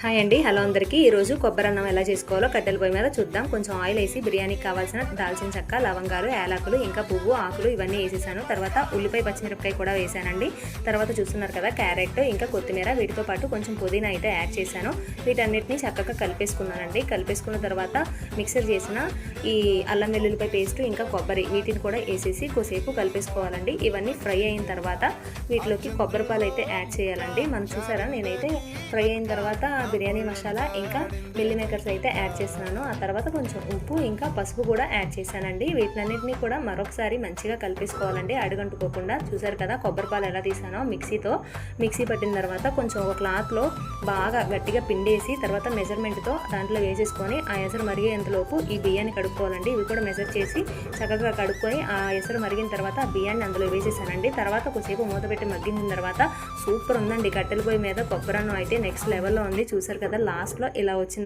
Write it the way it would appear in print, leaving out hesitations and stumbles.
Hi అండి, hello అందరికీ. ఈరోజు కొబ్బరి అన్నం ఎలా చేసుకోవాలో కట్టెల పొయ్యి మీద చూద్దాం. కొంచెం ఆయిల్ వేసి బిర్యానీకి కావాల్సిన దాల్చిన చెక్క, లవంగాలు, యాలకులు, ఇంకా పువ్వు, ఆకులు ఇవన్నీ వేసేసాను. తర్వాత ఉల్లిపాయ, పచ్చిమిరపకాయ కూడా వేసానండి. తర్వాత చూస్తున్నారు కదా క్యారెట్, ఇంకా కొత్తిమీర, వీటితో పాటు కొంచెం పుదీనా అయితే యాడ్ చేశాను. వీటన్నిటిని చక్కగా కలిపేసుకున్నానండి. కలిపేసుకున్న తర్వాత మిక్సర్ చేసిన ఈ అల్లం వెల్లుల్లిపాయ పేస్ట్, ఇంకా కొబ్బరి వీటిని కూడా వేసేసి కొద్దిసేపు కలిపేసుకోవాలండి. ఇవన్నీ ఫ్రై అయిన తర్వాత వీటిలోకి కొబ్బరి పాలు అయితే యాడ్ చేయాలండి. మనం చూసారా, నేనైతే ఫ్రై అయిన తర్వాత బిర్యానీ మసాలా ఇంకా మిల్లీ మేకర్స్ అయితే యాడ్ చేస్తున్నాను. ఆ తర్వాత కొంచెం ఉప్పు ఇంకా పసుపు కూడా యాడ్ చేశానండి. వీటినన్నింటినీ కూడా మరొకసారి మంచిగా కలిపేసుకోవాలండి, అడుగంటుకోకుండా. చూసారు కదా కొబ్బరి పాలు ఎలా తీసానో మిక్సీ పట్టిన తర్వాత కొంచెం ఒక క్లాత్లో బాగా గట్టిగా పిండేసి తర్వాత మెజర్మెంట్తో దాంట్లో వేసేసుకొని ఆ ఎసరు మరిగేంతలోపు ఈ బియ్యాన్ని కడుక్కోవాలండి. ఇవి కూడా మెజర్ చేసి చక్కగా కడుక్కొని ఆ ఎసరు మరిగిన తర్వాత ఆ బియ్యాన్ని అందులో వేసేసానండి. తర్వాత కొద్దిసేపు మూత పెట్టి మగ్గిన తర్వాత సూపర్ ఉందండి కట్టెల పొయ్యి మీద కొబ్బరి అన్నం అయితే నెక్స్ట్ లెవెల్లో ఉంది. చూసారు కదా లాస్ట్లో ఇలా వచ్చింది.